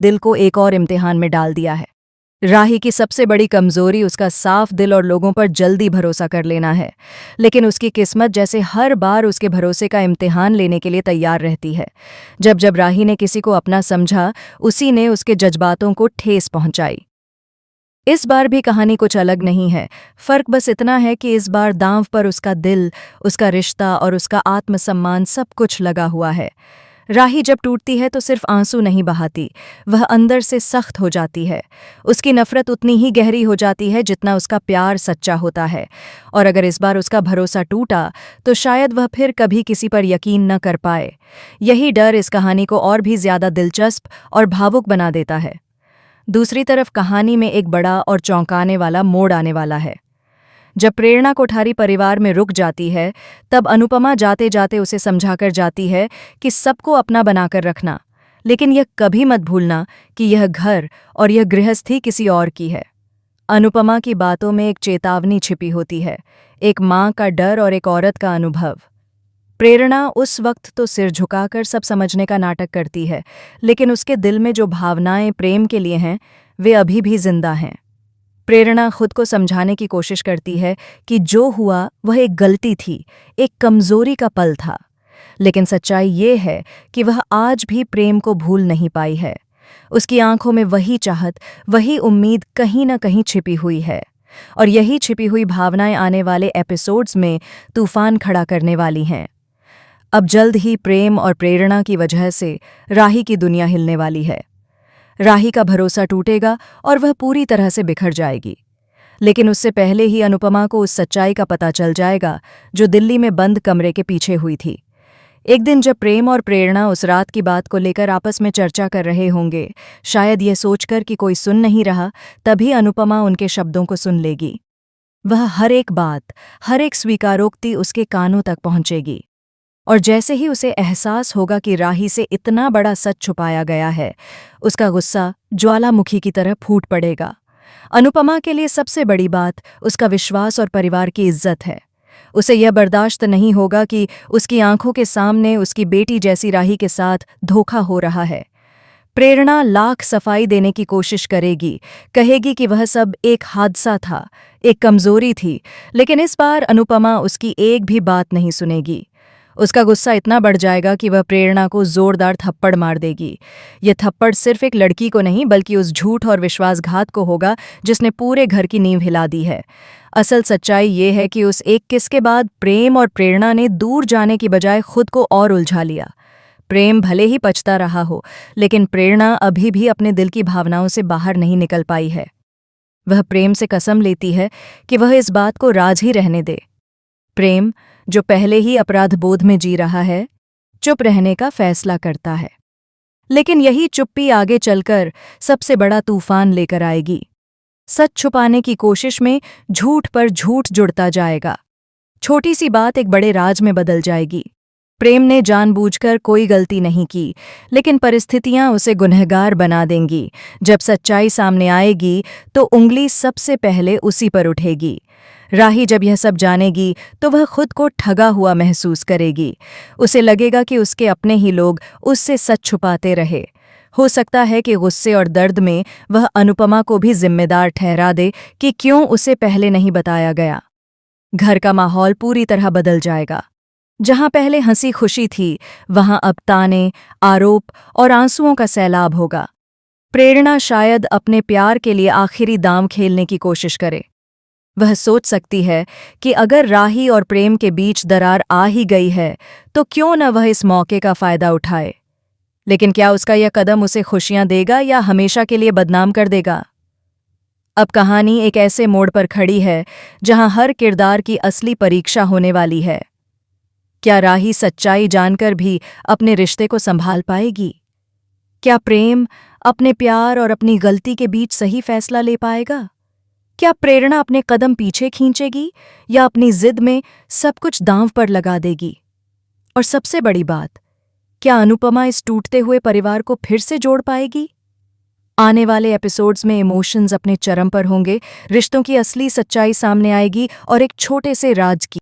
दिल को एक और इम्तिहान में डाल दिया है। राही की सबसे बड़ी कमजोरी उसका साफ दिल और लोगों पर जल्दी भरोसा कर लेना है, लेकिन उसकी किस्मत जैसे हर बार उसके भरोसे का इम्तिहान लेने के लिए तैयार रहती है। जब जब राही ने किसी को अपना समझा, उसी ने उसके जज्बातों को ठेस पहुंचाई। इस बार भी कहानी कुछ अलग नहीं है। फर्क बस इतना है कि इस बार दांव पर उसका दिल, उसका रिश्ता और उसका आत्मसम्मान सब कुछ लगा हुआ है। राही जब टूटती है तो सिर्फ आंसू नहीं बहाती, वह अंदर से सख्त हो जाती है। उसकी नफरत उतनी ही गहरी हो जाती है जितना उसका प्यार सच्चा होता है। और अगर इस बार उसका भरोसा टूटा तो शायद वह फिर कभी किसी पर यकीन न कर पाए। यही डर इस कहानी को और भी ज्यादा दिलचस्प और भावुक बना देता है। दूसरी तरफ कहानी में एक बड़ा और चौंकाने वाला मोड़ आने वाला है। जब प्रेरणा कोठारी परिवार में रुक जाती है, तब अनुपमा जाते जाते उसे समझाकर जाती है कि सबको अपना बनाकर रखना, लेकिन यह कभी मत भूलना कि यह घर और यह गृहस्थी किसी और की है। अनुपमा की बातों में एक चेतावनी छिपी होती है, एक माँ का डर और एक औरत का अनुभव। प्रेरणा उस वक्त तो सिर झुकाकर सब समझने का नाटक करती है, लेकिन उसके दिल में जो भावनाएं प्रेम के लिए हैं, वे अभी भी जिंदा हैं। प्रेरणा खुद को समझाने की कोशिश करती है कि जो हुआ वह एक गलती थी, एक कमजोरी का पल था। लेकिन सच्चाई ये है कि वह आज भी प्रेम को भूल नहीं पाई है। उसकी आंखों में वही चाहत, वही उम्मीद कहीं न कहीं छिपी हुई है। और यही छिपी हुई भावनाएं आने वाले एपिसोड्स में तूफान खड़ा करने वाली हैं। अब जल्द ही प्रेम और प्रेरणा की वजह से राही की दुनिया हिलने वाली है। राही का भरोसा टूटेगा और वह पूरी तरह से बिखर जाएगी। लेकिन उससे पहले ही अनुपमा को उस सच्चाई का पता चल जाएगा जो दिल्ली में बंद कमरे के पीछे हुई थी। एक दिन जब प्रेम और प्रेरणा उस रात की बात को लेकर आपस में चर्चा कर रहे होंगे, शायद यह सोचकर कि कोई सुन नहीं रहा, तभी अनुपमा उनके शब्दों को सुन लेगी। वह हर एक बात, हर एक स्वीकारोक्ति उसके कानों तक पहुंचेगी। और जैसे ही उसे एहसास होगा कि राही से इतना बड़ा सच छुपाया गया है, उसका गुस्सा ज्वालामुखी की तरह फूट पड़ेगा। अनुपमा के लिए सबसे बड़ी बात उसका विश्वास और परिवार की इज्जत है। उसे यह बर्दाश्त नहीं होगा कि उसकी आंखों के सामने उसकी बेटी जैसी राही के साथ धोखा हो रहा है। प्रेरणा लाख सफाई देने की कोशिश करेगी, कहेगी कि वह सब एक हादसा था, एक कमजोरी थी, लेकिन इस बार अनुपमा उसकी एक भी बात नहीं सुनेगी। उसका गुस्सा इतना बढ़ जाएगा कि वह प्रेरणा को जोरदार थप्पड़ मार देगी। यह थप्पड़ सिर्फ एक लड़की को नहीं बल्कि उस झूठ और विश्वासघात को होगा जिसने पूरे घर की नींव हिला दी है। असल सच्चाई ये है कि उस एक किस के बाद प्रेम और प्रेरणा ने दूर जाने की बजाय खुद को और उलझा लिया। प्रेम भले ही पछता रहा हो, लेकिन प्रेरणा अभी भी अपने दिल की भावनाओं से बाहर नहीं निकल पाई है। वह प्रेम से कसम लेती है कि वह इस बात को राज ही रहने दे। प्रेम, जो पहले ही अपराध बोध में जी रहा है, चुप रहने का फैसला करता है। लेकिन यही चुप्पी आगे चलकर सबसे बड़ा तूफान लेकर आएगी। सच छुपाने की कोशिश में झूठ पर झूठ जुड़ता जाएगा। छोटी सी बात एक बड़े राज में बदल जाएगी। प्रेम ने जानबूझकर कोई गलती नहीं की, लेकिन परिस्थितियां उसे गुनहगार बना देंगी। जब सच्चाई सामने आएगी तो उंगली सबसे पहले उसी पर उठेगी। राही जब यह सब जानेगी तो वह खुद को ठगा हुआ महसूस करेगी। उसे लगेगा कि उसके अपने ही लोग उससे सच छुपाते रहे। हो सकता है कि गुस्से और दर्द में वह अनुपमा को भी जिम्मेदार ठहरा दे कि क्यों उसे पहले नहीं बताया गया। घर का माहौल पूरी तरह बदल जाएगा। जहां पहले हंसी खुशी थी, वहां अब ताने, आरोप और आंसुओं का सैलाब होगा। प्रेरणा शायद अपने प्यार के लिए आखिरी दांव खेलने की कोशिश करे। वह सोच सकती है कि अगर राही और प्रेम के बीच दरार आ ही गई है तो क्यों न वह इस मौके का फायदा उठाए। लेकिन क्या उसका यह कदम उसे खुशियां देगा या हमेशा के लिए बदनाम कर देगा? अब कहानी एक ऐसे मोड़ पर खड़ी है जहां हर किरदार की असली परीक्षा होने वाली है। क्या राही सच्चाई जानकर भी अपने रिश्ते को संभाल पाएगी? क्या प्रेम अपने प्यार और अपनी गलती के बीच सही फैसला ले पाएगा? क्या प्रेरणा अपने कदम पीछे खींचेगी या अपनी जिद में सब कुछ दांव पर लगा देगी? और सबसे बड़ी बात, क्या अनुपमा इस टूटते हुए परिवार को फिर से जोड़ पाएगी? आने वाले एपिसोड्स में इमोशंस अपने चरम पर होंगे, रिश्तों की असली सच्चाई सामने आएगी और एक छोटे से राज की